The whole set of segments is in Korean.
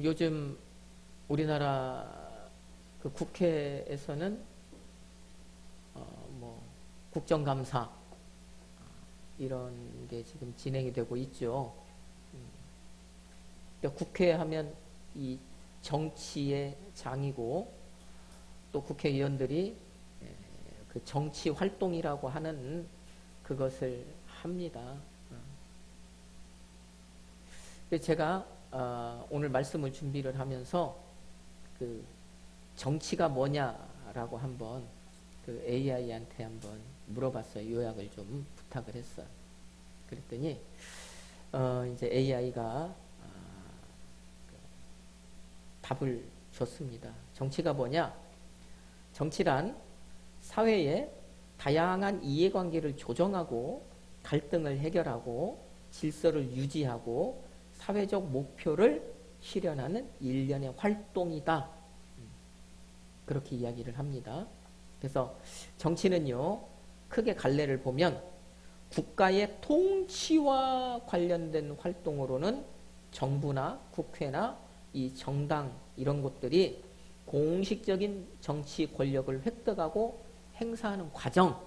요즘 우리나라 그 국회에서는 뭐 국정감사 이런 게 지금 진행이 되고 있죠. 그러니까 국회 하면 이 정치의 장이고 또 국회의원들이 그 정치 활동이라고 하는 그것을 합니다. 제가 오늘 말씀을 준비를 하면서 그 정치가 뭐냐라고 한번 그 AI한테 한번 물어봤어요. 요약을 좀 부탁을 했어요. 그랬더니 이제 AI가 답을 줬습니다. 정치가 뭐냐? 정치란 사회의 다양한 이해관계를 조정하고 갈등을 해결하고 질서를 유지하고 사회적 목표를 실현하는 일련의 활동이다. 그렇게 이야기를 합니다. 그래서 정치는요, 크게 갈래를 보면 국가의 통치와 관련된 활동으로는 정부나 국회나 이 정당 이런 곳들이 공식적인 정치 권력을 획득하고 행사하는 과정,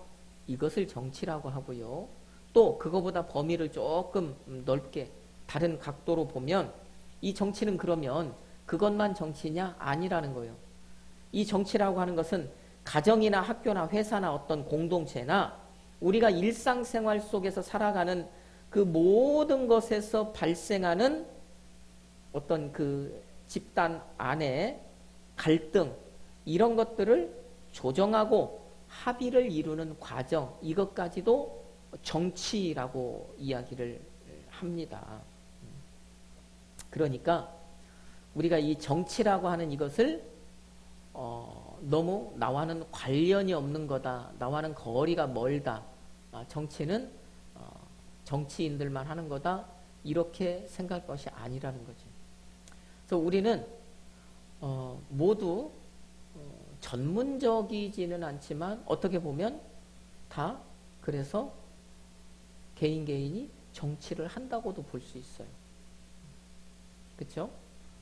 이것을 정치라고 하고요. 또 그거보다 범위를 조금 넓게 다른 각도로 보면 이 정치는 그러면 그것만 정치냐? 아니라는 거예요. 이 정치라고 하는 것은 가정이나 학교나 회사나 어떤 공동체나 우리가 일상생활 속에서 살아가는 그 모든 것에서 발생하는 어떤 그 집단 안에 갈등 이런 것들을 조정하고 합의를 이루는 과정, 이것까지도 정치라고 이야기를 합니다. 그러니까 우리가 이 정치라고 하는 이것을 너무 나와는 관련이 없는 거다. 나와는 거리가 멀다. 정치는 정치인들만 하는 거다. 이렇게 생각할 것이 아니라는 거죠. 그래서 우리는 모두 전문적이지는 않지만 어떻게 보면 다 그래서 개인이 정치를 한다고도 볼 수 있어요. 그렇죠?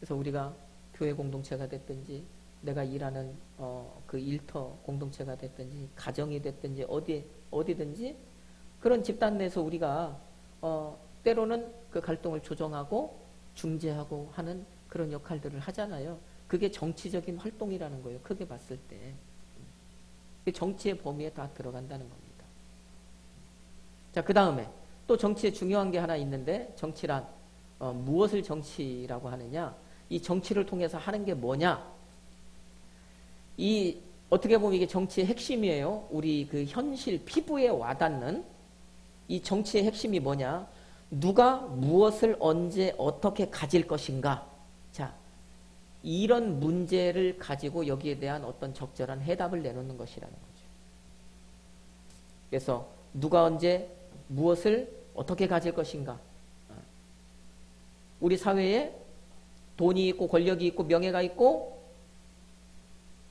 그래서 우리가 교회 공동체가 됐든지 내가 일하는 그 일터 공동체가 됐든지 가정이 됐든지 어디든지 그런 집단 내에서 우리가 때로는 그 갈등을 조정하고 중재하고 하는 그런 역할들을 하잖아요. 그게 정치적인 활동이라는 거예요. 크게 봤을 때. 정치의 범위에 다 들어간다는 겁니다. 자, 그 다음에 또 정치에 중요한 게 하나 있는데 정치란 무엇을 정치라고 하느냐? 이 정치를 통해서 하는 게 뭐냐? 이 어떻게 보면 이게 정치의 핵심이에요. 우리 그 현실 피부에 와닿는 이 정치의 핵심이 뭐냐? 누가 무엇을 언제 어떻게 가질 것인가? 자, 이런 문제를 가지고 여기에 대한 어떤 적절한 해답을 내놓는 것이라는 거죠. 그래서 누가 언제 무엇을 어떻게 가질 것인가? 우리 사회에 돈이 있고 권력이 있고 명예가 있고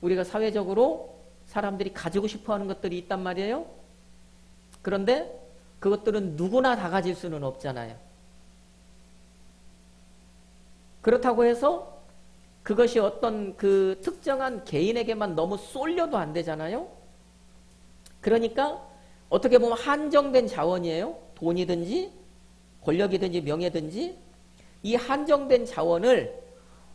우리가 사회적으로 사람들이 가지고 싶어하는 것들이 있단 말이에요. 그런데 그것들은 누구나 다 가질 수는 없잖아요. 그렇다고 해서 그것이 어떤 그 특정한 개인에게만 너무 쏠려도 안 되잖아요. 그러니까 어떻게 보면 한정된 자원이에요. 돈이든지 권력이든지 명예든지 이 한정된 자원을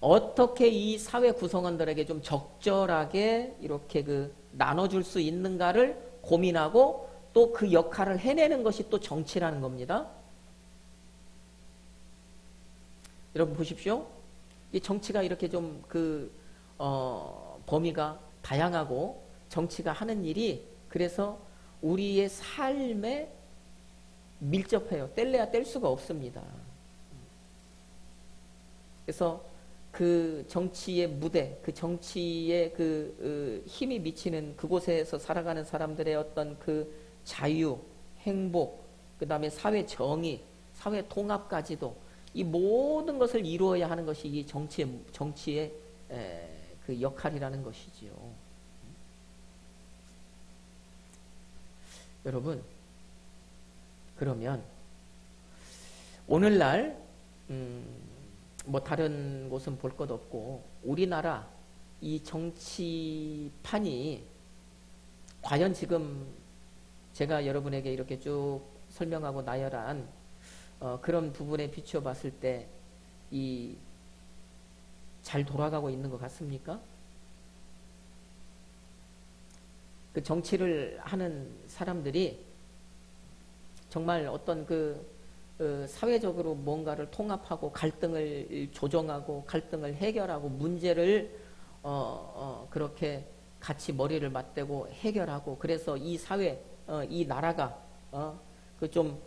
어떻게 이 사회 구성원들에게 좀 적절하게 이렇게 그 나눠줄 수 있는가를 고민하고 또 그 역할을 해내는 것이 또 정치라는 겁니다. 여러분 보십시오. 이 정치가 이렇게 좀 그 범위가 다양하고 정치가 하는 일이 그래서 우리의 삶에 밀접해요. 뗄래야 뗄 수가 없습니다. 그래서 그 정치의 무대, 그 정치의 그 힘이 미치는 그곳에서 살아가는 사람들의 어떤 그 자유, 행복, 그 다음에 사회 정의, 사회 통합까지도 이 모든 것을 이루어야 하는 것이 이 정치의 그 역할이라는 것이지요. 여러분, 그러면 오늘날 뭐 다른 곳은 볼 것 없고 우리나라 이 정치판이 과연 지금 제가 여러분에게 이렇게 쭉 설명하고 나열한 그런 부분에 비추어 봤을 때 이 잘 돌아가고 있는 것 같습니까? 그 정치를 하는 사람들이 정말 어떤 사회적으로 뭔가를 통합하고 갈등을 조정하고 갈등을 해결하고 문제를 그렇게 같이 머리를 맞대고 해결하고 그래서 이 사회 이 나라가 그 좀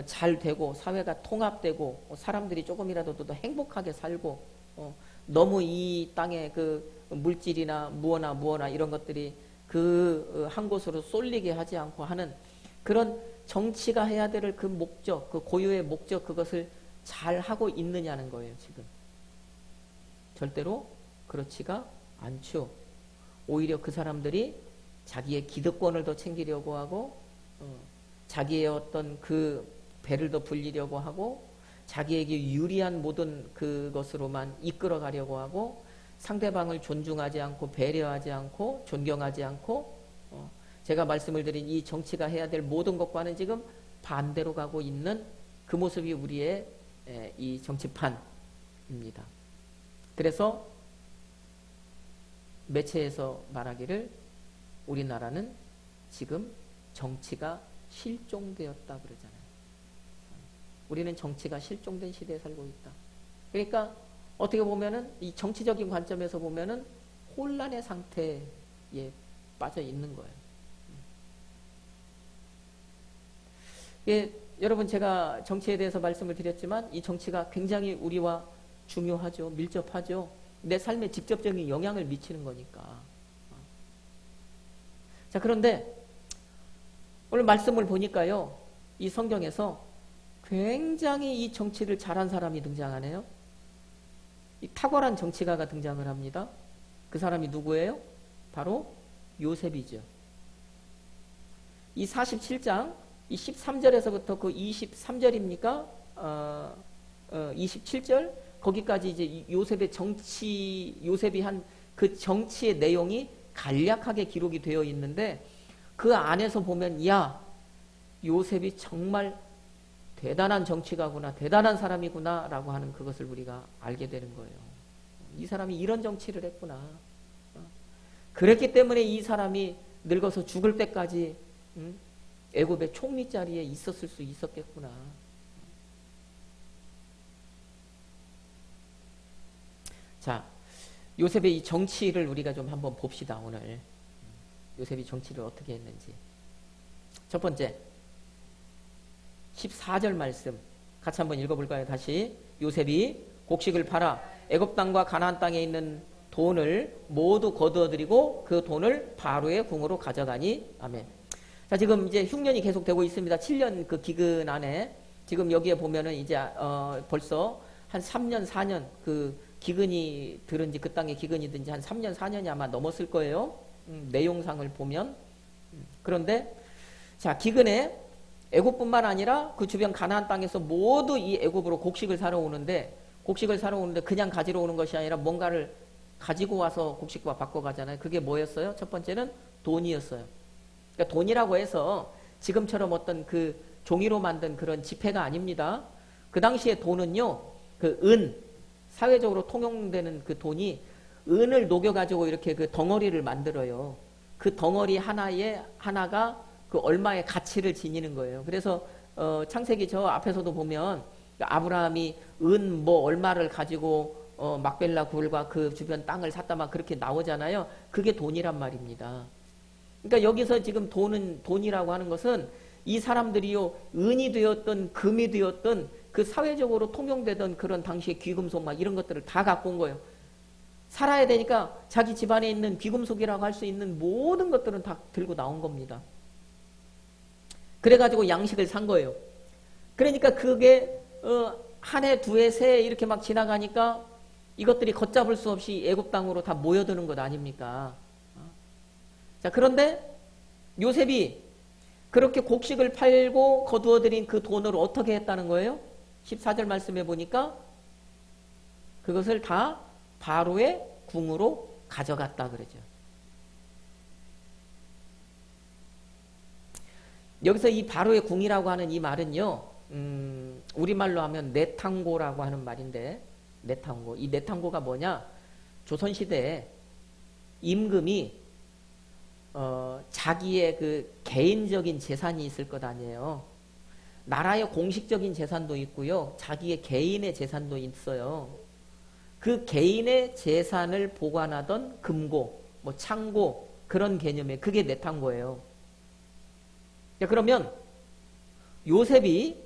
잘 되고 사회가 통합되고 사람들이 조금이라도 더 행복하게 살고 너무 이 땅에 그 물질이나 무엇나 이런 것들이 그 한 곳으로 쏠리게 하지 않고 하는 그런 정치가 해야 될 그 목적, 그 고유의 목적 그것을 잘 하고 있느냐는 거예요, 지금. 절대로 그렇지가 않죠. 오히려 그 사람들이 자기의 기득권을 더 챙기려고 하고 자기의 어떤 그 배를 더 불리려고 하고 자기에게 유리한 모든 그것으로만 이끌어 가려고 하고 상대방을 존중하지 않고 배려하지 않고 존경하지 않고 제가 말씀을 드린 이 정치가 해야 될 모든 것과는 지금 반대로 가고 있는 그 모습이 우리의 이 정치판입니다. 그래서 매체에서 말하기를 우리나라는 지금 정치가 실종되었다 그러잖아요. 우리는 정치가 실종된 시대에 살고 있다. 그러니까 어떻게 보면은 이 정치적인 관점에서 보면은 혼란의 상태에 빠져 있는 거예요. 예, 여러분 제가 정치에 대해서 말씀을 드렸지만 이 정치가 굉장히 우리와 중요하죠. 밀접하죠. 내 삶에 직접적인 영향을 미치는 거니까. 자, 그런데 오늘 말씀을 보니까요. 이 성경에서 굉장히 이 정치를 잘한 사람이 등장하네요. 이 탁월한 정치가가 등장을 합니다. 그 사람이 누구예요? 바로 요셉이죠. 이 47장 이 13절에서부터 그 23절입니까? 27절 거기까지 이제 요셉의 요셉이 한 그 정치의 내용이 간략하게 기록이 되어 있는데 그 안에서 보면 야 요셉이 정말 대단한 정치가구나 대단한 사람이구나 라고 하는 그것을 우리가 알게 되는 거예요. 이 사람이 이런 정치를 했구나. 그랬기 때문에 이 사람이 늙어서 죽을 때까지 애굽의 총리 자리에 있었을 수 있었겠구나. 자, 요셉의 이 정치를 우리가 좀 한번 봅시다, 오늘. 요셉이 정치를 어떻게 했는지. 첫 번째, 14절 말씀. 같이 한번 읽어볼까요? 다시. 요셉이 곡식을 팔아 애굽 땅과 가나안 땅에 있는 돈을 모두 거두어들이고 그 돈을 바로의 궁으로 가져가니. 아멘. 자, 지금 이제 흉년이 계속되고 있습니다. 7년 그 기근 안에 지금 여기에 보면은 이제 벌써 한 3년, 4년 그 기근이 들은지 그 땅에 기근이 든지 한 3년, 4년이 아마 넘었을 거예요. 내용상을 보면. 그런데 자, 기근에 애굽뿐만 아니라 그 주변 가나안 땅에서 모두 이 애굽으로 곡식을 사러 오는데 그냥 가지러 오는 것이 아니라 뭔가를 가지고 와서 곡식과 바꿔 가잖아요. 그게 뭐였어요? 첫 번째는 돈이었어요. 그러니까 돈이라고 해서 지금처럼 어떤 그 종이로 만든 그런 지폐가 아닙니다. 그 당시에 돈은요, 그 사회적으로 통용되는 그 돈이 은을 녹여가지고 이렇게 그 덩어리를 만들어요. 그 덩어리 하나가 그 얼마의 가치를 지니는 거예요. 그래서 창세기 저 앞에서도 보면 아브라함이 은 뭐 얼마를 가지고 막벨라 굴과 그 주변 땅을 샀다 막 그렇게 나오잖아요. 그게 돈이란 말입니다. 그러니까 여기서 지금 돈이라고 하는 것은 이 사람들이요, 은이 되었던 금이 되었던 그 사회적으로 통용되던 그런 당시의 귀금속 막 이런 것들을 다 갖고 온 거예요. 살아야 되니까 자기 집안에 있는 귀금속이라고 할 수 있는 모든 것들은 다 들고 나온 겁니다. 그래가지고 양식을 산 거예요. 그러니까 그게 한 해, 두 해, 세 해 이렇게 막 지나가니까 이것들이 걷잡을 수 없이 애굽 땅으로 다 모여드는 것 아닙니까? 자, 그런데 요셉이 그렇게 곡식을 팔고 거두어들인 그 돈을 어떻게 했다는 거예요? 14절 말씀해 보니까 그것을 다 바로의 궁으로 가져갔다 그러죠. 여기서 이 바로의 궁이라고 하는 이 말은요, 우리말로 하면 내탕고라고 하는 말인데, 내탕고. 이 내탕고가 뭐냐? 조선시대에 임금이 자기의 그 개인적인 재산이 있을 것 아니에요. 나라의 공식적인 재산도 있고요. 자기의 개인의 재산도 있어요. 그 개인의 재산을 보관하던 금고, 뭐 창고 그런 개념에 그게 내탕고예요. 그러면 요셉이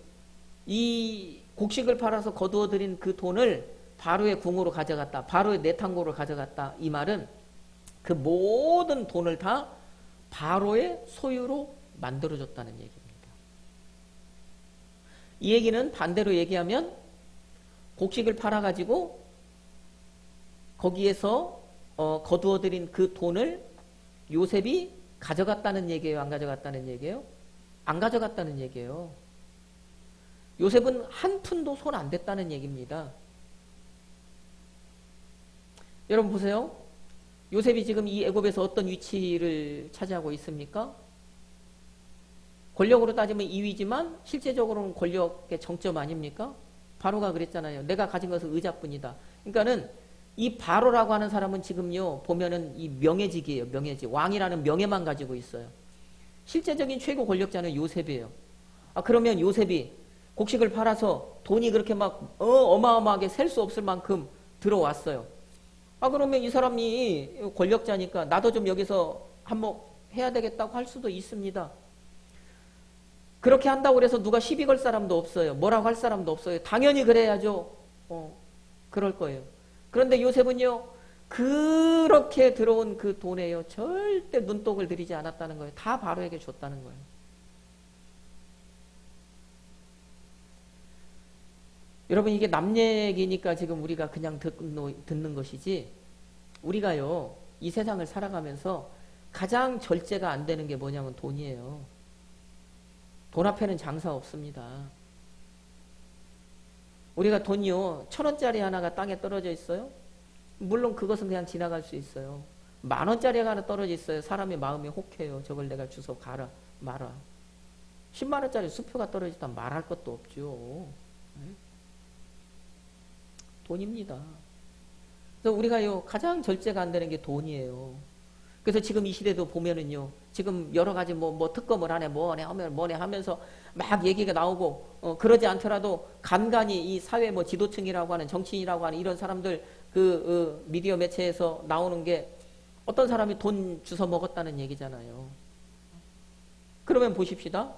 이 곡식을 팔아서 거두어들인 그 돈을 바로의 궁으로 가져갔다. 바로의 내탕고로 가져갔다. 이 말은 그 모든 돈을 다 바로의 소유로 만들어줬다는 얘기입니다. 이 얘기는 반대로 얘기하면 곡식을 팔아가지고 거기에서 거두어들인 그 돈을 요셉이 가져갔다는 얘기예요? 안 가져갔다는 얘기예요? 안 가져갔다는 얘기예요. 요셉은 한 푼도 손 안 댔다는 얘기입니다. 여러분 보세요. 요셉이 지금 이 애굽에서 어떤 위치를 차지하고 있습니까? 권력으로 따지면 2위지만 실제적으로는 권력의 정점 아닙니까? 바로가 그랬잖아요. 내가 가진 것은 의자뿐이다. 그러니까는 이 바로라고 하는 사람은 지금요 보면은 이 명예직이에요. 명예직. 왕이라는 명예만 가지고 있어요. 실제적인 최고 권력자는 요셉이에요. 그러면 요셉이 곡식을 팔아서 돈이 그렇게 막 어마어마하게 셀 수 없을 만큼 들어왔어요. 그러면 이 사람이 권력자니까 나도 좀 여기서 한몫 해야 되겠다고 할 수도 있습니다. 그렇게 한다고 해서 누가 시비 걸 사람도 없어요. 뭐라고 할 사람도 없어요. 당연히 그래야죠. 그럴 거예요. 그런데 요셉은요, 그렇게 들어온 그 돈에요, 절대 눈독을 들이지 않았다는 거예요. 다 바로에게 줬다는 거예요. 여러분, 이게 남 얘기니까 지금 우리가 그냥 듣는 것이지, 우리가요, 이 세상을 살아가면서 가장 절제가 안 되는 게 뭐냐면 돈이에요. 돈 앞에는 장사 없습니다. 우리가 돈이요, 1,000원짜리 하나가 땅에 떨어져 있어요? 물론 그것은 그냥 지나갈 수 있어요. 10,000원짜리가 하나 떨어져 있어요. 사람의 마음이 혹해요. 저걸 내가 주워 가라, 말아. 100,000원짜리 수표가 떨어지다 말할 것도 없죠. 돈입니다. 그래서 우리가요, 가장 절제가 안 되는 게 돈이에요. 그래서 지금 이 시대도 보면은요, 지금 여러 가지 뭐 특검을 하네, 뭐네 하면서 막 얘기가 나오고, 그러지 않더라도 간간히 이 사회 뭐 지도층이라고 하는 정치인이라고 하는 이런 사람들 미디어 매체에서 나오는 게 어떤 사람이 돈 주워 먹었다는 얘기잖아요. 그러면 보십시다.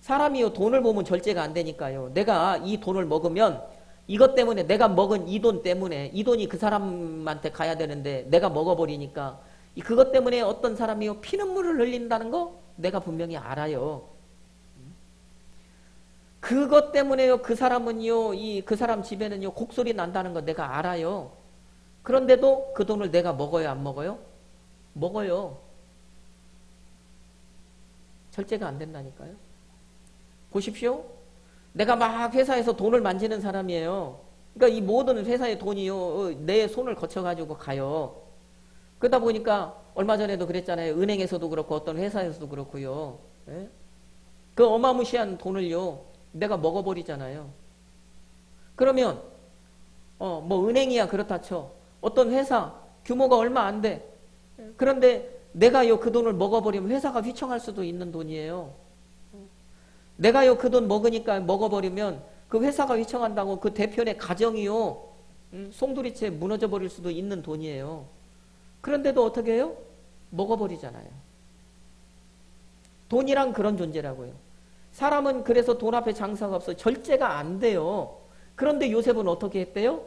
사람이요, 돈을 보면 절제가 안 되니까요. 내가 이 돈을 먹으면 이것 때문에 내가 먹은 이 돈 때문에 이 돈이 그 사람한테 가야 되는데 내가 먹어버리니까 그것 때문에 어떤 사람이요 피눈물을 흘린다는 거 내가 분명히 알아요. 그것 때문에요 그 사람은요 그 사람 집에는요 곡소리 난다는 거 내가 알아요. 그런데도 그 돈을 내가 먹어요 안 먹어요? 먹어요. 절제가 안 된다니까요. 보십시오. 내가 막 회사에서 돈을 만지는 사람이에요. 그러니까 이 모든 회사의 돈이요 내 손을 거쳐가지고 가요. 그러다 보니까 얼마 전에도 그랬잖아요. 은행에서도 그렇고 어떤 회사에서도 그렇고요. 예? 그 어마무시한 돈을요 내가 먹어버리잖아요. 그러면 뭐 은행이야 그렇다 쳐. 어떤 회사 규모가 얼마 안 돼. 그런데 내가요 그 돈을 먹어버리면 회사가 휘청할 수도 있는 돈이에요. 내가요 그 돈 먹으니까 먹어버리면 그 회사가 휘청한다고 그 대표의 가정이요 송두리째 무너져 버릴 수도 있는 돈이에요. 그런데도 어떻게 해요? 먹어버리잖아요. 돈이란 그런 존재라고요. 사람은 그래서 돈 앞에 장사가 없어요. 절제가 안 돼요. 그런데 요셉은 어떻게 했대요?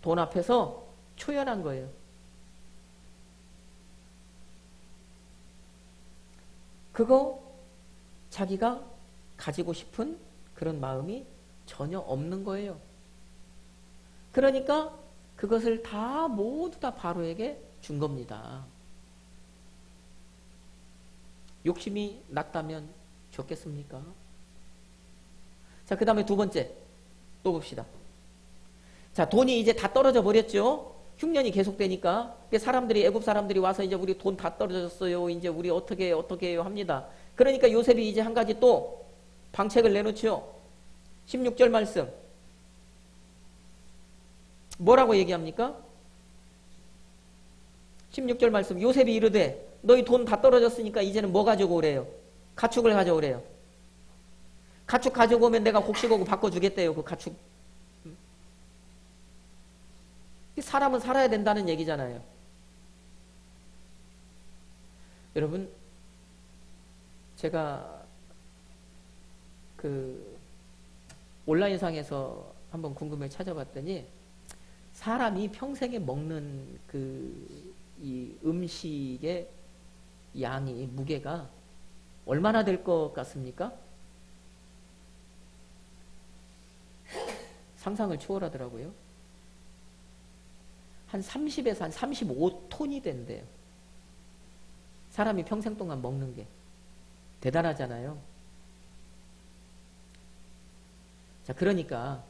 돈 앞에서 초연한 거예요. 그거 자기가 가지고 싶은 그런 마음이 전혀 없는 거예요. 그러니까 그것을 다 모두 다 바로에게 준 겁니다. 욕심이 났다면 줬겠습니까? 자, 그 다음에 두 번째 또 봅시다. 자, 돈이 이제 다 떨어져 버렸죠. 흉년이 계속되니까 사람들이 애굽 사람들이 와서 이제 우리 돈 다 떨어졌어요. 이제 우리 어떻게 해요 합니다. 그러니까 요셉이 이제 한 가지 또 방책을 내놓죠. 16절 말씀. 뭐라고 얘기합니까? 16절 말씀. 요셉이 이르되 너희 돈 다 떨어졌으니까 이제는 뭐 가져오래요? 가축을 가져오래요. 가축 가져오면 내가 곡식하고 바꿔주겠대요. 그 가축. 사람은 살아야 된다는 얘기잖아요. 여러분, 제가 그 온라인상에서 한번 궁금해 찾아봤더니 사람이 평생에 먹는 이 음식의 양이 무게가 얼마나 될 것 같습니까? 상상을 초월하더라고요. 한 30에서 한 35톤이 된대요. 사람이 평생 동안 먹는 게. 대단하잖아요. 자, 그러니까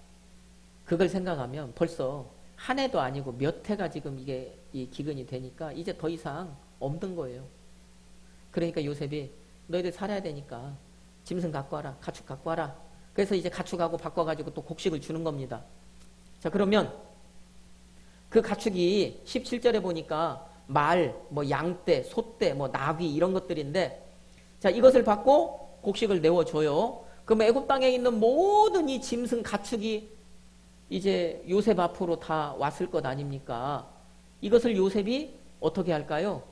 그걸 생각하면 벌써 한 해도 아니고 몇 해가 지금 이게 이 기근이 되니까 이제 더 이상 없는 거예요. 그러니까 요셉이 너희들 살아야 되니까 짐승 갖고 와라. 가축 갖고 와라. 그래서 이제 가축하고 바꿔가지고 또 곡식을 주는 겁니다. 자, 그러면 그 가축이 17절에 보니까 말, 뭐 양떼, 소떼, 뭐 나귀 이런 것들인데, 자, 이것을 받고 곡식을 내어줘요. 그럼 애굽 땅에 있는 모든 이 짐승 가축이 이제 요셉 앞으로 다 왔을 것 아닙니까? 이것을 요셉이 어떻게 할까요?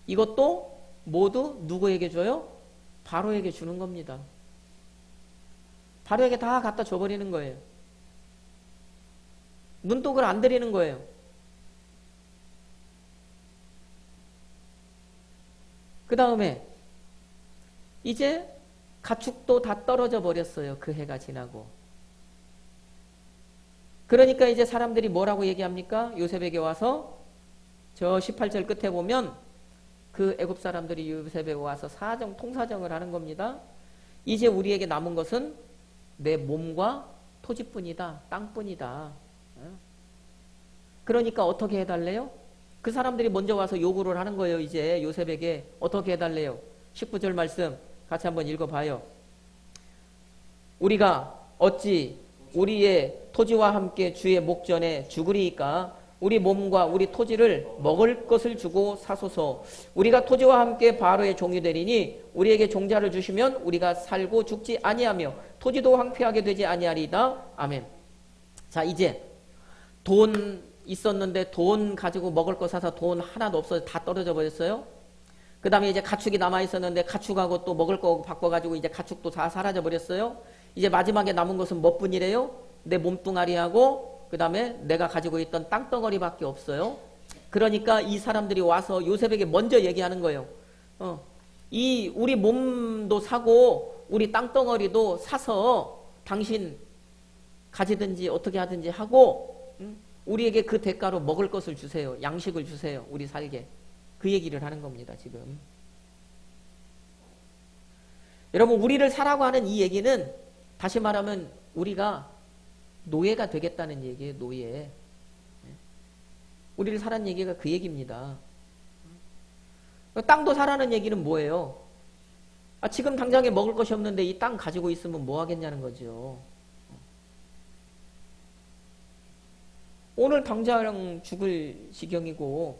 이것도 모두 누구에게 줘요? 바로에게 주는 겁니다. 바로에게 다 갖다 줘버리는 거예요. 눈독을 안 들이는 거예요. 그 다음에 이제 가축도 다 떨어져 버렸어요. 그 해가 지나고. 그러니까 이제 사람들이 뭐라고 얘기합니까? 요셉에게 와서 저 18절 끝에 보면 그 애굽 사람들이 요셉에게 와서 통사정을 하는 겁니다. 이제 우리에게 남은 것은 내 몸과 토지뿐이다. 땅뿐이다. 그러니까 어떻게 해달래요? 그 사람들이 먼저 와서 요구를 하는 거예요. 이제 요셉에게 어떻게 해달래요? 19절 말씀 같이 한번 읽어봐요. 우리가 어찌 우리의 토지와 함께 주의 목전에 죽으리이까? 우리 몸과 우리 토지를 먹을 것을 주고 사소서. 우리가 토지와 함께 바로의 종이 되리니 우리에게 종자를 주시면 우리가 살고 죽지 아니하며 토지도 황폐하게 되지 아니하리이다. 아멘. 자, 이제 돈 있었는데 돈 가지고 먹을 거 사서 돈 하나도 없어서 다 떨어져 버렸어요. 그 다음에 이제 가축이 남아 있었는데 가축하고 또 먹을 거 바꿔가지고 이제 가축도 다 사라져 버렸어요. 이제 마지막에 남은 것은 뭐뿐이래요? 내 몸뚱아리하고 그 다음에 내가 가지고 있던 땅덩어리밖에 없어요. 그러니까 이 사람들이 와서 요셉에게 먼저 얘기하는 거예요. 이 우리 몸도 사고 우리 땅덩어리도 사서 당신 가지든지 어떻게 하든지 하고 우리에게 그 대가로 먹을 것을 주세요. 양식을 주세요. 우리 살게. 그 얘기를 하는 겁니다. 지금. 여러분, 우리를 사라고 하는 이 얘기는 다시 말하면 우리가 노예가 되겠다는 얘기예요. 노예. 우리를 사라는 얘기가 그 얘기입니다. 땅도 사라는 얘기는 뭐예요? 지금 당장에 먹을 것이 없는데 이 땅 가지고 있으면 뭐 하겠냐는 거죠. 오늘 당장 죽을 지경이고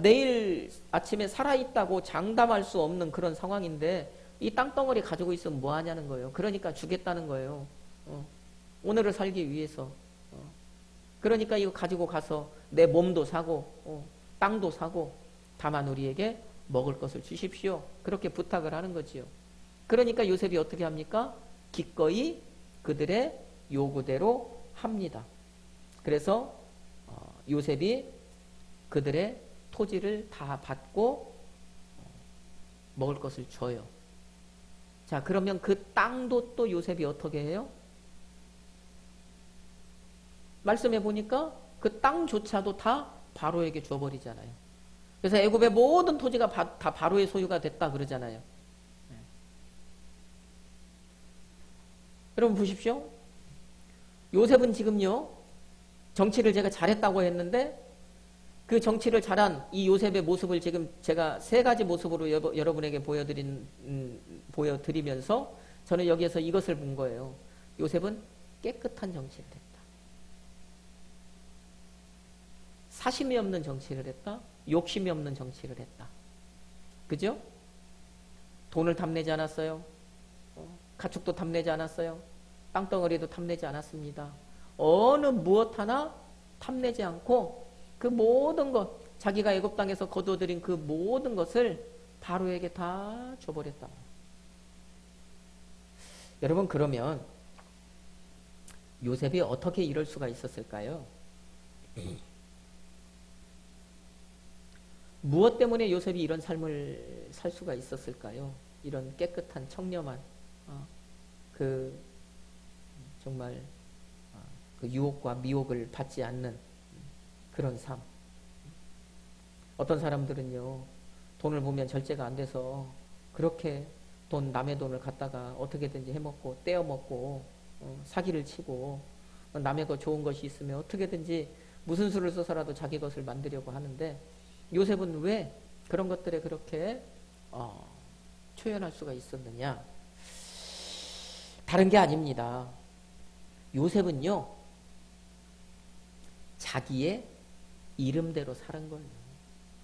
내일 아침에 살아있다고 장담할 수 없는 그런 상황인데 이 땅덩어리 가지고 있으면 뭐 하냐는 거예요. 그러니까 주겠다는 거예요. 오늘을 살기 위해서. 그러니까 이거 가지고 가서 내 몸도 사고 땅도 사고 다만 우리에게 먹을 것을 주십시오. 그렇게 부탁을 하는 거지요. 그러니까 요셉이 어떻게 합니까? 기꺼이 그들의 요구대로 합니다. 그래서 요셉이 그들의 토지를 다 받고 먹을 것을 줘요. 자, 그러면 그 땅도 또 요셉이 어떻게 해요? 말씀해 보니까 그 땅조차도 다 바로에게 줘버리잖아요. 그래서 애굽의 모든 토지가 다 바로의 소유가 됐다 그러잖아요. 여러분 보십시오. 요셉은 지금요, 정치를 제가 잘했다고 했는데 그 정치를 잘한 이 요셉의 모습을 지금 제가 세 가지 모습으로 여러분에게 보여드리면서 저는 여기에서 이것을 본 거예요. 요셉은 깨끗한 정치를 했다. 사심이 없는 정치를 했다. 욕심이 없는 정치를 했다. 그죠? 돈을 탐내지 않았어요. 가축도 탐내지 않았어요. 땅덩어리도 탐내지 않았습니다. 어느 무엇 하나 탐내지 않고 그 모든 것, 자기가 애굽 땅에서 거둬들인 그 모든 것을 바로에게 다 줘버렸다. 여러분, 그러면 요셉이 어떻게 이럴 수가 있었을까요? 무엇 때문에 요셉이 이런 삶을 살 수가 있었을까요? 이런 깨끗한 청렴한 그 정말 그 유혹과 미혹을 받지 않는 그런 삶. 어떤 사람들은요, 돈을 보면 절제가 안 돼서 그렇게 남의 돈을 갖다가 어떻게든지 해먹고 떼어먹고 사기를 치고 남의 거 좋은 것이 있으면 어떻게든지 무슨 수를 써서라도 자기 것을 만들려고 하는데, 요셉은 왜 그런 것들에 그렇게 초연할 수가 있었느냐? 다른 게 아닙니다. 요셉은요, 자기의 이름대로 사는 거예요.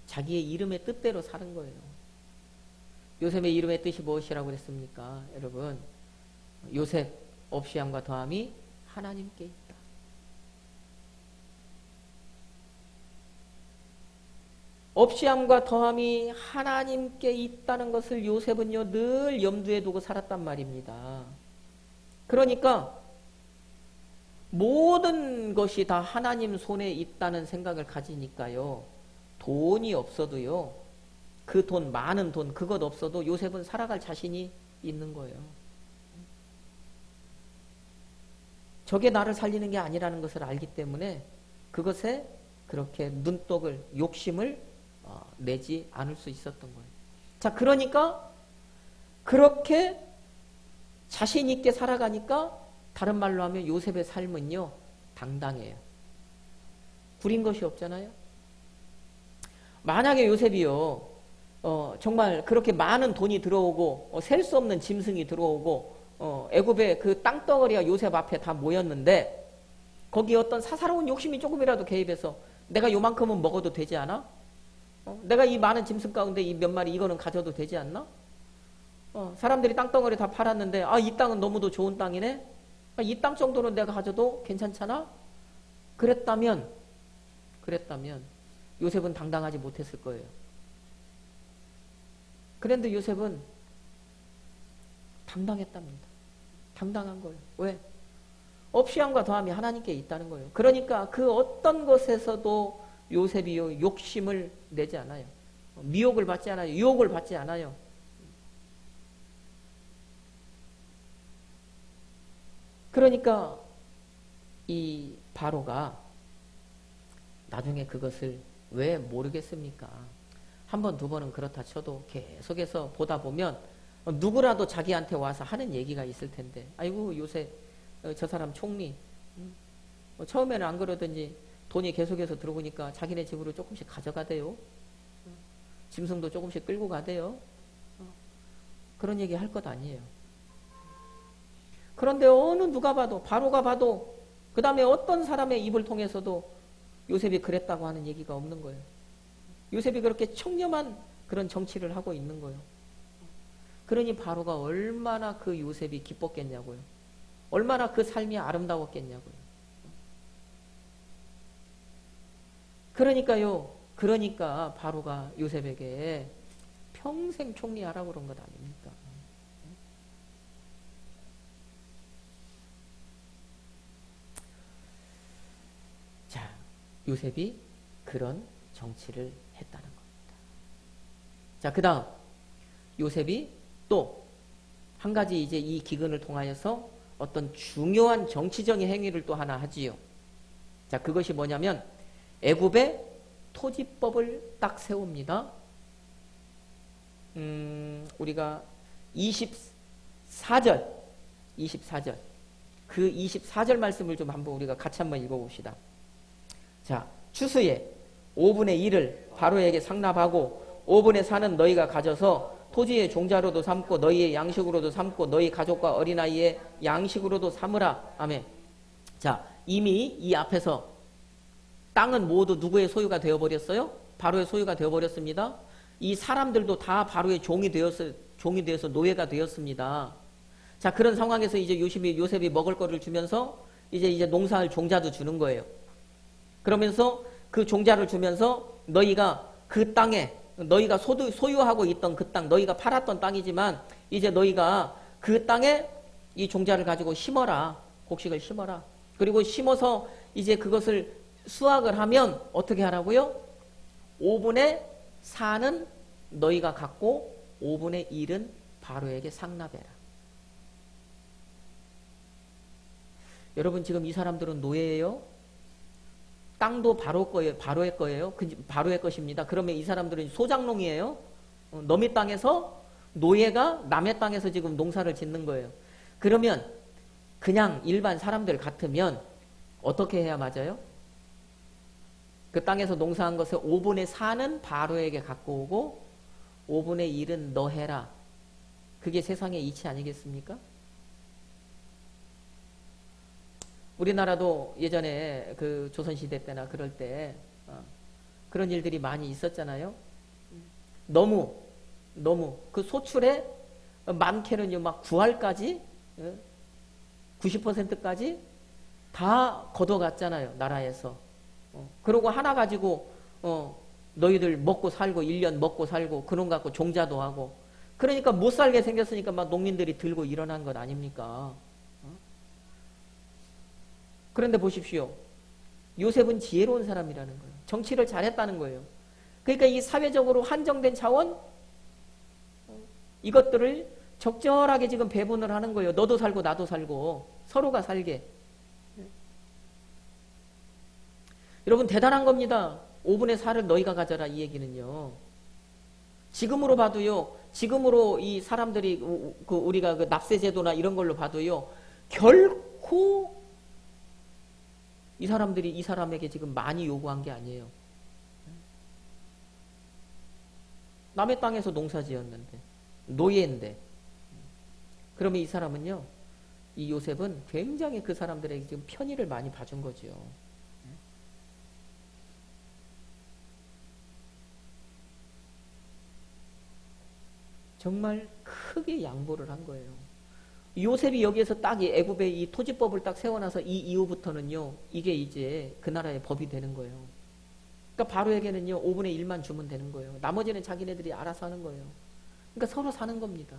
자기의 이름의 뜻대로 사는 거예요. 요셉의 이름의 뜻이 무엇이라고 그랬습니까? 여러분, 요셉 없이 함과 더함이 하나님께 있다. 없이 함과 더함이 하나님께 있다는 것을 요셉은요, 늘 염두에 두고 살았단 말입니다. 그러니까 모든 것이 다 하나님 손에 있다는 생각을 가지니까요, 돈이 없어도요, 그 돈, 많은 돈, 그것 없어도 요셉은 살아갈 자신이 있는 거예요. 저게 나를 살리는 게 아니라는 것을 알기 때문에 그것에 그렇게 눈독을, 욕심을 내지 않을 수 있었던 거예요. 자, 그러니까 그렇게 자신 있게 살아가니까 다른 말로 하면 요셉의 삶은요, 당당해요. 구린 것이 없잖아요. 만약에 요셉이요, 정말 그렇게 많은 돈이 들어오고 셀 수 없는 짐승이 들어오고 애굽의 그 땅덩어리가 요셉 앞에 다 모였는데 거기 어떤 사사로운 욕심이 조금이라도 개입해서 내가 요만큼은 먹어도 되지 않아? 내가 이 많은 짐승 가운데 이 몇 마리 이거는 가져도 되지 않나? 사람들이 땅덩어리 다 팔았는데 이 땅은 너무도 좋은 땅이네? 이 땅 정도는 내가 가져도 괜찮잖아? 그랬다면 요셉은 당당하지 못했을 거예요. 그런데 요셉은 당당했답니다. 당당한 거예요. 왜? 없이 함과 더함이 하나님께 있다는 거예요. 그러니까 그 어떤 것에서도 요셉이요, 욕심을 내지 않아요. 미혹을 받지 않아요. 유혹을 받지 않아요. 그러니까 이 바로가 나중에 그것을 왜 모르겠습니까? 한 번, 두 번은 그렇다 쳐도 계속해서 보다 보면 누구라도 자기한테 와서 하는 얘기가 있을 텐데, 아이고 요새 저 사람 총리 처음에는 안 그러더니 돈이 계속해서 들어오니까 자기네 집으로 조금씩 가져가대요. 짐승도 조금씩 끌고 가대요. 그런 얘기 할 것 아니에요. 그런데 어느 누가 봐도, 바로가 봐도, 그 다음에 어떤 사람의 입을 통해서도 요셉이 그랬다고 하는 얘기가 없는 거예요. 요셉이 그렇게 청렴한 그런 정치를 하고 있는 거예요. 그러니 바로가 얼마나 그 요셉이 기뻤겠냐고요. 얼마나 그 삶이 아름다웠겠냐고요. 그러니까 바로가 요셉에게 평생 총리하라고 그런 것 아닙니까? 자, 요셉이 그런 정치를 했다는 겁니다. 자, 그 다음 요셉이 또 한 가지 이제 이 기근을 통하여서 어떤 중요한 정치적인 행위를 또 하나 하지요. 자, 그것이 뭐냐면 애굽의 토지법을 딱 세웁니다. 우리가 24절 그 24절 말씀을 좀 한번 우리가 같이 한번 읽어봅시다. 자, 추수에 5분의 1을 바로에게 상납하고 5분의 4는 너희가 가져서 토지의 종자로도 삼고 너희의 양식으로도 삼고 너희 가족과 어린아이의 양식으로도 삼으라. 아멘. 자, 이미 이 앞에서 땅은 모두 누구의 소유가 되어버렸어요? 바로의 소유가 되어버렸습니다. 이 사람들도 다 바로의 종이 되어서 노예가 되었습니다. 자, 그런 상황에서 이제 요셉이 먹을 거를 주면서 이제 농사할 종자도 주는 거예요. 그러면서 그 종자를 주면서 너희가 그 땅에 너희가 소유하고 있던 그 땅, 너희가 팔았던 땅이지만 이제 너희가 그 땅에 이 종자를 가지고 심어라. 곡식을 심어라. 그리고 심어서 이제 그것을 수확을 하면 어떻게 하라고요? 5분의 4는 너희가 갖고 5분의 1은 바로에게 상납해라. 여러분, 지금 이 사람들은 노예예요? 땅도 바로의 거예요. 바로의 것입니다. 그러면 이 사람들은 소작농이에요. 너의 땅에서 노예가 남의 땅에서 지금 농사를 짓는 거예요. 그러면 그냥 일반 사람들 같으면 어떻게 해야 맞아요? 그 땅에서 농사한 것을 5분의 4는 바로에게 갖고 오고 5분의 1은 너 해라. 그게 세상의 이치 아니겠습니까? 우리나라도 예전에 그 조선시대 때나 그럴 때 그런 일들이 많이 있었잖아요. 너무 그 소출의 많게는요 막 9할까지 90%까지 다 걷어갔잖아요. 나라에서. 그러고 하나 가지고 너희들 먹고 살고 1년 먹고 살고 그런 거 갖고 종자도 하고 그러니까 못 살게 생겼으니까 막 농민들이 들고 일어난 것 아닙니까? 그런데 보십시오. 요셉은 지혜로운 사람이라는 거예요. 정치를 잘했다는 거예요. 그러니까 이 사회적으로 한정된 차원 이것들을 적절하게 지금 배분을 하는 거예요. 너도 살고 나도 살고 서로가 살게. 여러분 대단한 겁니다. 5분의 4를 너희가 가져라 이 얘기는요. 지금으로 봐도요. 지금으로 이 사람들이 우리가 그 납세제도나 이런 걸로 봐도요. 결코 이 사람들이 이 사람에게 지금 많이 요구한 게 아니에요. 남의 땅에서 농사 지었는데 노예인데 그러면 이 사람은요. 이 요셉은 굉장히 그 사람들에게 지금 편의를 많이 봐준 거죠. 정말 크게 양보를 한 거예요. 요셉이 여기에서 딱 이 애굽의 이 토지법을 딱 세워놔서 이 이후부터는요, 이게 이제 그 나라의 법이 되는 거예요. 그러니까 바로에게는요, 5분의 1만 주면 되는 거예요. 나머지는 자기네들이 알아서 하는 거예요. 그러니까 서로 사는 겁니다.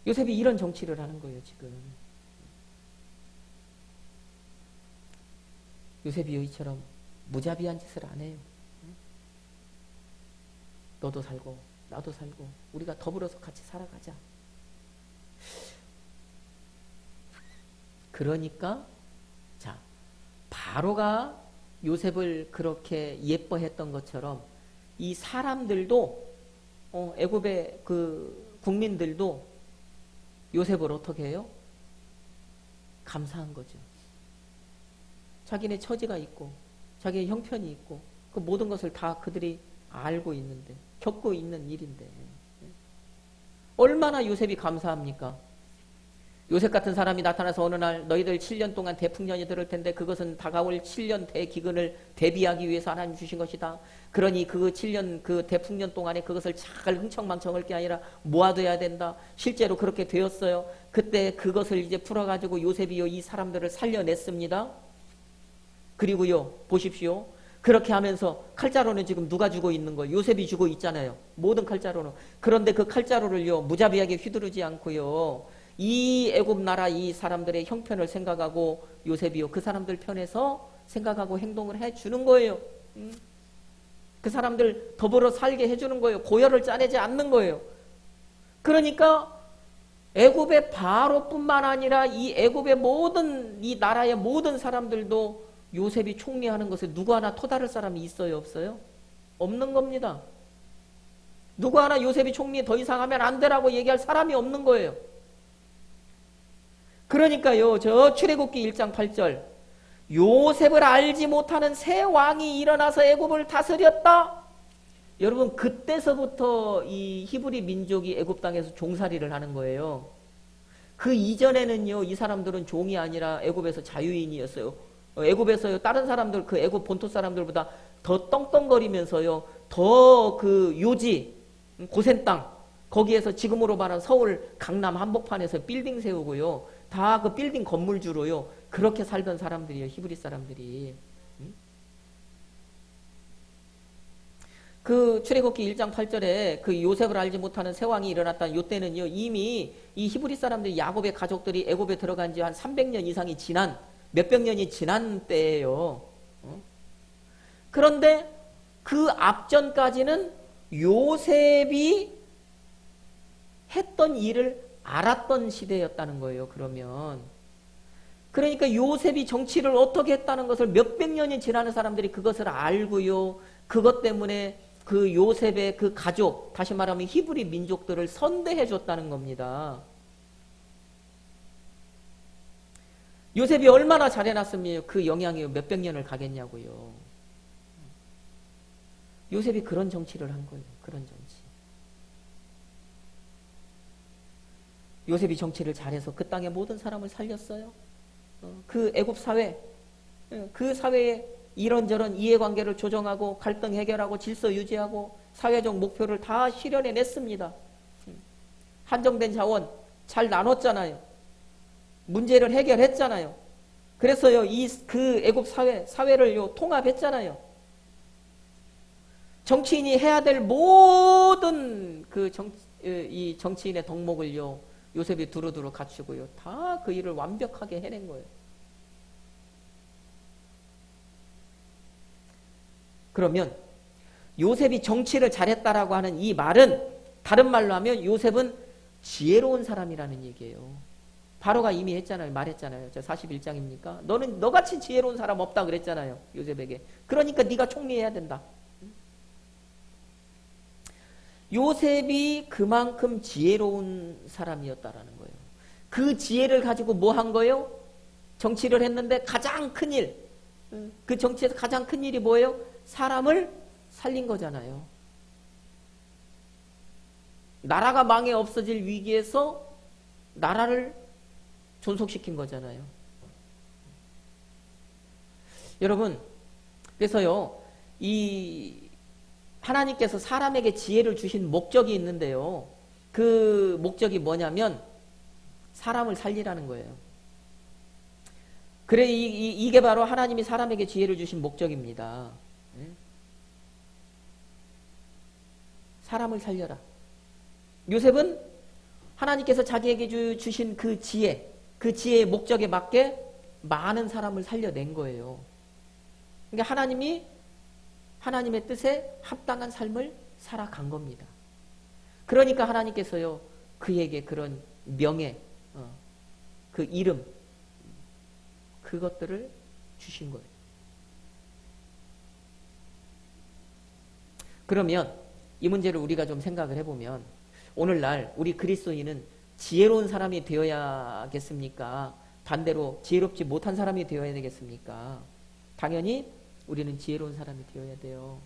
요셉이 이런 정치를 하는 거예요, 지금. 요셉이 여기처럼 무자비한 짓을 안 해요. 너도 살고, 나도 살고, 우리가 더불어서 같이 살아가자. 그러니까 자 바로가 요셉을 그렇게 예뻐했던 것처럼 이 사람들도 애굽의 그 국민들도 요셉을 어떻게 해요? 감사한 거죠. 자기네 처지가 있고 자기의 형편이 있고 그 모든 것을 다 그들이 알고 있는데 겪고 있는 일인데 얼마나 요셉이 감사합니까? 요셉 같은 사람이 나타나서 어느 날 너희들 7년 동안 대풍년이 들을 텐데 그것은 다가올 7년 대기근을 대비하기 위해서 하나님 주신 것이다. 그러니 그 7년 그 대풍년 동안에 그것을 잘 흥청망청할 게 아니라 모아둬야 된다. 실제로 그렇게 되었어요. 그때 그것을 이제 풀어가지고 요셉이요 이 사람들을 살려냈습니다. 그리고요 보십시오. 그렇게 하면서 칼자루는 지금 누가 주고 있는 거예요? 요셉이 주고 있잖아요. 모든 칼자루는. 그런데 그 칼자루를요 무자비하게 휘두르지 않고요. 이 애굽 나라 이 사람들의 형편을 생각하고 요셉이요 그 사람들 편에서 생각하고 행동을 해주는 거예요. 그 사람들 더불어 살게 해주는 거예요. 고열을 짜내지 않는 거예요. 그러니까 애굽의 바로뿐만 아니라 이 애굽의 모든 이 나라의 모든 사람들도 요셉이 총리하는 것에 누구 하나 토다를 사람이 있어요? 없어요? 없는 겁니다. 누구 하나 요셉이 총리 더 이상 하면 안 되라고 얘기할 사람이 없는 거예요. 그러니까요, 저 출애굽기 1장 8절 요셉을 알지 못하는 새 왕이 일어나서 애굽을 다스렸다. 여러분, 그때서부터 이 히브리 민족이 애굽 땅에서 종살이를 하는 거예요. 그 이전에는요, 이 사람들은 종이 아니라 애굽에서 자유인이었어요. 애굽에서요, 다른 사람들, 그 애굽 본토 사람들보다 더 떵떵거리면서요, 더 그 요지, 고센 땅, 거기에서 지금으로 말하는 서울, 강남, 한복판에서 빌딩 세우고요, 다 그 빌딩 건물주로요, 그렇게 살던 사람들이에요, 히브리 사람들이. 그 출애굽기 1장 8절에 그 요셉을 알지 못하는 새 왕이 일어났다는 요때는요, 이미 이 히브리 사람들이, 야곱의 가족들이 애굽에 들어간 지 한 300년 이상이 지난, 몇백 년이 지난 때예요. 그런데 그 앞전까지는 요셉이 했던 일을 알았던 시대였다는 거예요. 그러니까 요셉이 정치를 어떻게 했다는 것을 몇백 년이 지나는 사람들이 그것을 알고요, 그것 때문에 그 요셉의 그 가족, 다시 말하면 히브리 민족들을 선대해 줬다는 겁니다. 요셉이 얼마나 잘해놨으면 그 영향이 몇백 년을 가겠냐고요. 요셉이 그런 정치를 한 거예요. 그런 정치. 요셉이 정치를 잘해서 그 땅의 모든 사람을 살렸어요. 그 애굽 사회, 그 사회에 이런저런 이해관계를 조정하고 갈등 해결하고 질서 유지하고 사회적 목표를 다 실현해 냈습니다. 한정된 자원 잘 나눴잖아요. 문제를 해결했잖아요. 그래서요, 그 애굽 사회를 통합했잖아요. 정치인이 해야 될 모든 이 정치인의 덕목을요, 요셉이 두루두루 갖추고요, 다 그 일을 완벽하게 해낸 거예요. 그러면 요셉이 정치를 잘했다라고 하는 이 말은, 다른 말로 하면 요셉은 지혜로운 사람이라는 얘기예요. 바로가 이미 말했잖아요. 저 41장입니까? 너는 너같이 지혜로운 사람 없다 그랬잖아요, 요셉에게. 그러니까 네가 총리해야 된다. 요셉이 그만큼 지혜로운 사람이었다라는 거예요. 그 지혜를 가지고 뭐 한 거예요? 정치를 했는데 가장 큰 일, 그 정치에서 가장 큰 일이 뭐예요? 사람을 살린 거잖아요. 나라가 망해 없어질 위기에서 나라를 존속시킨 거잖아요. 여러분, 그래서요, 하나님께서 사람에게 지혜를 주신 목적이 있는데요, 그 목적이 뭐냐면 사람을 살리라는 거예요. 그래, 이게 바로 하나님이 사람에게 지혜를 주신 목적입니다. 사람을 살려라. 요셉은 하나님께서 자기에게 주신 그 지혜의 목적에 맞게 많은 사람을 살려낸 거예요. 그러니까 하나님의 뜻에 합당한 삶을 살아간 겁니다. 그러니까 하나님께서요, 그에게 그런 명예, 그 이름, 그것들을 주신 거예요. 그러면 이 문제를 우리가 좀 생각을 해보면, 오늘날 우리 그리스도인은 지혜로운 사람이 되어야겠습니까? 반대로 지혜롭지 못한 사람이 되어야 되겠습니까? 당연히 우리는 지혜로운 사람이 되어야 돼요.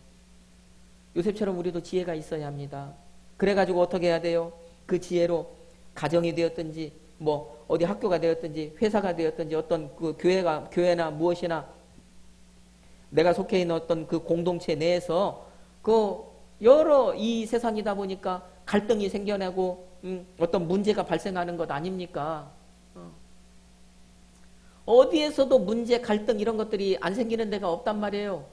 요셉처럼 우리도 지혜가 있어야 합니다. 그래가지고 어떻게 해야 돼요? 그 지혜로 가정이 되었든지, 뭐 어디 학교가 되었든지, 회사가 되었든지, 어떤 그 교회나 무엇이나 내가 속해 있는 어떤 그 공동체 내에서 그 여러 이 세상이다 보니까 갈등이 생겨나고 어떤 문제가 발생하는 것 아닙니까? 어디에서도 문제, 갈등 이런 것들이 안 생기는 데가 없단 말이에요.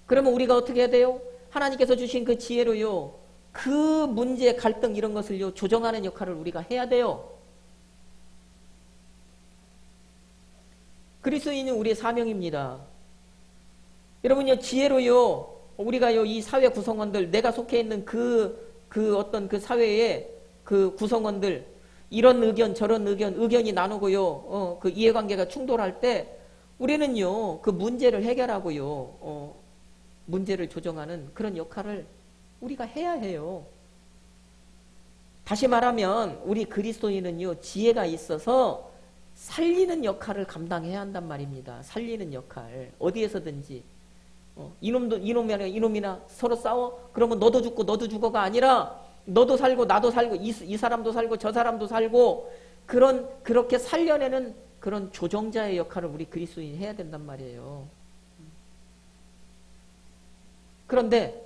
그러면 우리가 어떻게 해야 돼요? 하나님께서 주신 그 지혜로요, 그 문제, 갈등 이런 것을요, 조정하는 역할을 우리가 해야 돼요. 그리스도인은 우리의 사명입니다. 여러분요, 지혜로요, 우리가요, 이 사회 구성원들, 내가 속해 있는 어떤 그 사회의 그 구성원들, 이런 의견, 저런 의견이 나누고요, 그 이해관계가 충돌할 때, 우리는요, 그 문제를 해결하고요, 문제를 조정하는 그런 역할을 우리가 해야 해요. 다시 말하면, 우리 그리스도인은요, 지혜가 있어서 살리는 역할을 감당해야 한단 말입니다. 살리는 역할. 어디에서든지. 이놈이 아니라 이놈이나 서로 싸워? 그러면 너도 죽고 너도 죽어가 아니라 너도 살고 나도 살고 이 사람도 살고 저 사람도 살고 그렇게 살려내는 그런 조정자의 역할을 우리 그리스도인이 해야 된단 말이에요. 그런데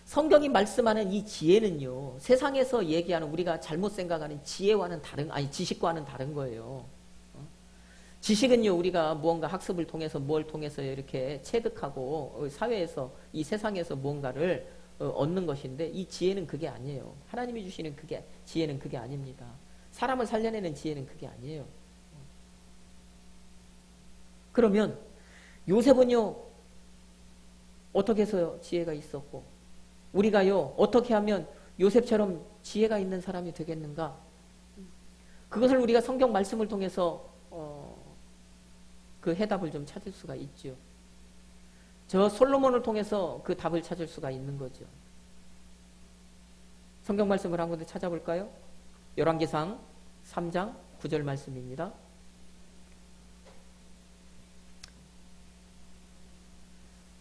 성경이 말씀하는 이 지혜는요, 세상에서 얘기하는 우리가 잘못 생각하는 지혜와는 지식과는 다른 거예요. 지식은요, 우리가 무언가 학습을 통해서 뭘 통해서 이렇게 체득하고 사회에서 이 세상에서 무언가를 얻는 것인데 이 지혜는 그게 아니에요. 하나님이 주시는 지혜는 그게 아닙니다. 사람을 살려내는 지혜는 그게 아니에요. 그러면 요셉은요, 어떻게 해서 지혜가 있었고 우리가요, 어떻게 하면 요셉처럼 지혜가 있는 사람이 되겠는가? 그것을 우리가 성경 말씀을 통해서 그 해답을 좀 찾을 수가 있죠. 저 솔로몬을 통해서 그 답을 찾을 수가 있는 거죠. 성경 말씀을 한 군데 찾아볼까요? 열왕기상 3장 9절 말씀입니다.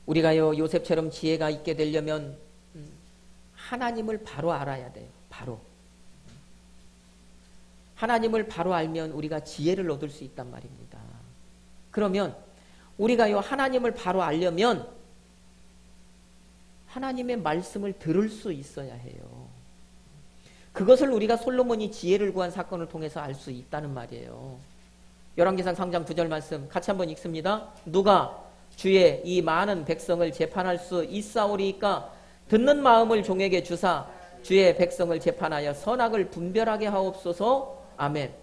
우리가요, 요셉처럼 지혜가 있게 되려면 하나님을 바로 알아야 돼요. 바로. 하나님을 바로 알면 우리가 지혜를 얻을 수 있단 말입니다. 그러면 우리가요, 하나님을 바로 알려면 하나님의 말씀을 들을 수 있어야 해요. 그것을 우리가 솔로몬이 지혜를 구한 사건을 통해서 알 수 있다는 말이에요. 열왕기상 3장 9절 말씀 같이 한번 읽습니다. 누가 주의 이 많은 백성을 재판할 수 있사오리이까 듣는 마음을 종에게 주사 주의 백성을 재판하여 선악을 분별하게 하옵소서. 아멘.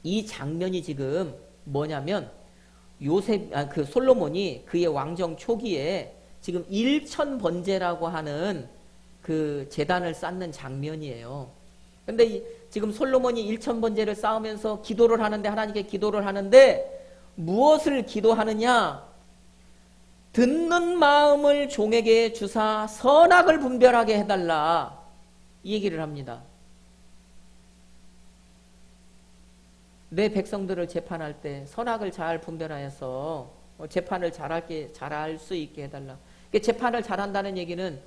이 장면이 지금 뭐냐면 솔로몬이 그의 왕정 초기에 지금 일천번제라고 하는 그 제단을 쌓는 장면이에요. 근데 지금 솔로몬이 일천번제를 쌓으면서 기도를 하는데, 하나님께 기도를 하는데 무엇을 기도하느냐? 듣는 마음을 종에게 주사 선악을 분별하게 해달라, 이 얘기를 합니다. 내 백성들을 재판할 때 선악을 잘 분별하여서 재판을 잘할 수 있게 해달라. 재판을 잘한다는 얘기는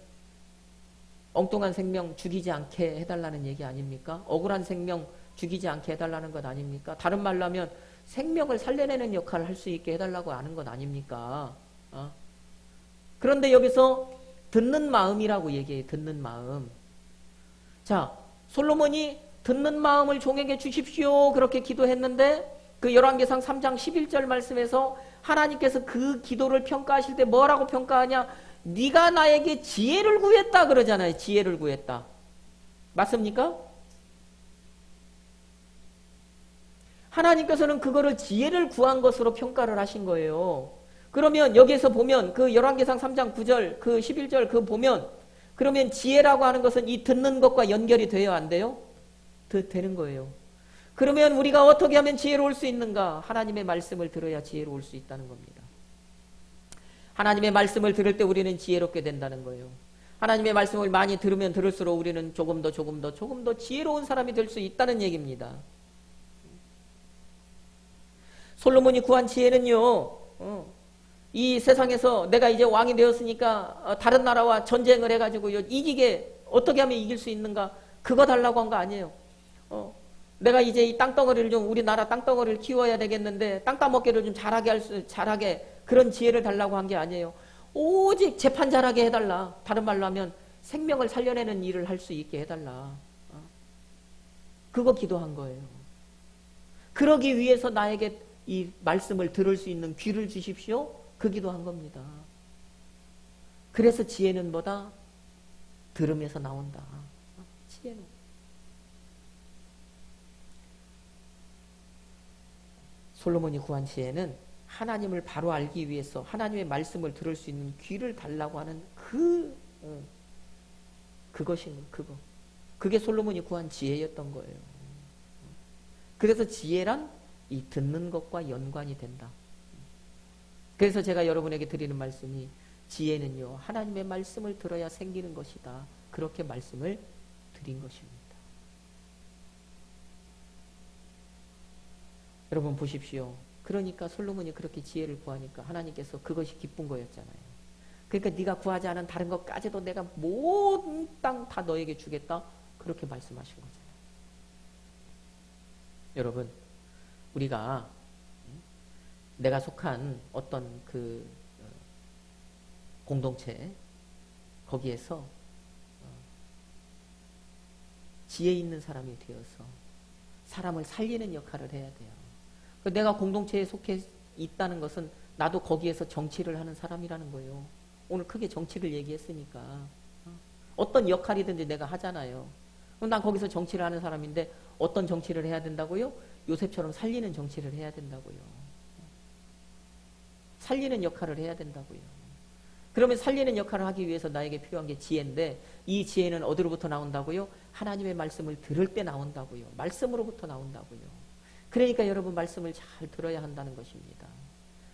엉뚱한 생명 죽이지 않게 해달라는 얘기 아닙니까? 억울한 생명 죽이지 않게 해달라는 것 아닙니까? 다른 말로 하면 생명을 살려내는 역할을 할 수 있게 해달라고 하는 것 아닙니까? 그런데 여기서 듣는 마음이라고 얘기해요. 듣는 마음. 자, 솔로몬이 듣는 마음을 종에게 주십시오, 그렇게 기도했는데 그 열왕기상 3장 11절 말씀에서 하나님께서 그 기도를 평가하실 때 뭐라고 평가하냐? 네가 나에게 지혜를 구했다 그러잖아요. 지혜를 구했다. 맞습니까? 하나님께서는 그거를 지혜를 구한 것으로 평가를 하신 거예요. 그러면 여기에서 보면 그 열왕기상 3장 9절 그 11절 그 보면 그러면 지혜라고 하는 것은 이 듣는 것과 연결이 돼요, 안 돼요? 되는 거예요. 그러면 우리가 어떻게 하면 지혜로울 수 있는가? 하나님의 말씀을 들어야 지혜로울 수 있다는 겁니다. 하나님의 말씀을 들을 때 우리는 지혜롭게 된다는 거예요. 하나님의 말씀을 많이 들으면 들을수록 우리는 조금 더 지혜로운 사람이 될 수 있다는 얘기입니다. 솔로몬이 구한 지혜는요, 이 세상에서 내가 이제 왕이 되었으니까 다른 나라와 전쟁을 해가지고 이기게 어떻게 하면 이길 수 있는가? 그거 달라고 한 거 아니에요. 내가 이제 이 땅덩어리를 좀 우리나라 땅덩어리를 키워야 되겠는데 땅 따먹기를 좀 잘하게 그런 지혜를 달라고 한 게 아니에요. 오직 재판 잘하게 해달라. 다른 말로 하면 생명을 살려내는 일을 할 수 있게 해달라. 그거 기도한 거예요. 그러기 위해서 나에게 이 말씀을 들을 수 있는 귀를 주십시오. 그 기도한 겁니다. 그래서 지혜는 뭐다? 들음에서 나온다. 지혜는. 솔로몬이 구한 지혜는 하나님을 바로 알기 위해서 하나님의 말씀을 들을 수 있는 귀를 달라고 하는 그거. 그게 솔로몬이 구한 지혜였던 거예요. 그래서 지혜란 이 듣는 것과 연관이 된다. 그래서 제가 여러분에게 드리는 말씀이 지혜는요, 하나님의 말씀을 들어야 생기는 것이다. 그렇게 말씀을 드린 것입니다. 여러분 보십시오. 그러니까 솔로몬이 그렇게 지혜를 구하니까 하나님께서 그것이 기쁜 거였잖아요. 그러니까 네가 구하지 않은 다른 것까지도 내가 모든 땅 다 너에게 주겠다. 그렇게 말씀하신 거잖아요. 여러분, 우리가 내가 속한 어떤 그 공동체 거기에서 지혜 있는 사람이 되어서 사람을 살리는 역할을 해야 돼요. 내가 공동체에 속해 있다는 것은 나도 거기에서 정치를 하는 사람이라는 거예요. 오늘 크게 정치를 얘기했으니까 어떤 역할이든지 내가 하잖아요. 그럼 난 거기서 정치를 하는 사람인데 어떤 정치를 해야 된다고요? 요셉처럼 살리는 정치를 해야 된다고요. 살리는 역할을 해야 된다고요. 그러면 살리는 역할을 하기 위해서 나에게 필요한 게 지혜인데 이 지혜는 어디로부터 나온다고요? 하나님의 말씀을 들을 때 나온다고요. 말씀으로부터 나온다고요. 그러니까 여러분 말씀을 잘 들어야 한다는 것입니다.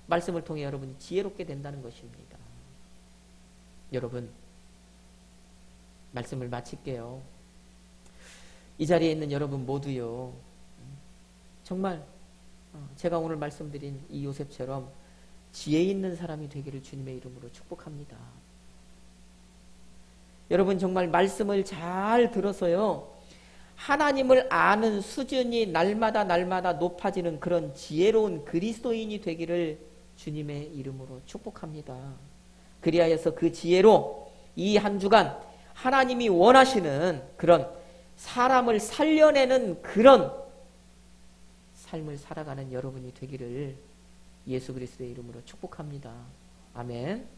말씀을 통해 여러분이 지혜롭게 된다는 것입니다. 여러분, 말씀을 마칠게요. 이 자리에 있는 여러분 모두요. 정말 제가 오늘 말씀드린 이 요셉처럼 지혜 있는 사람이 되기를 주님의 이름으로 축복합니다. 여러분 정말 말씀을 잘 들어서요. 하나님을 아는 수준이 날마다 높아지는 그런 지혜로운 그리스도인이 되기를 주님의 이름으로 축복합니다. 그리하여서 그 지혜로 이 한 주간 하나님이 원하시는 그런 사람을 살려내는 그런 삶을 살아가는 여러분이 되기를 예수 그리스도의 이름으로 축복합니다. 아멘.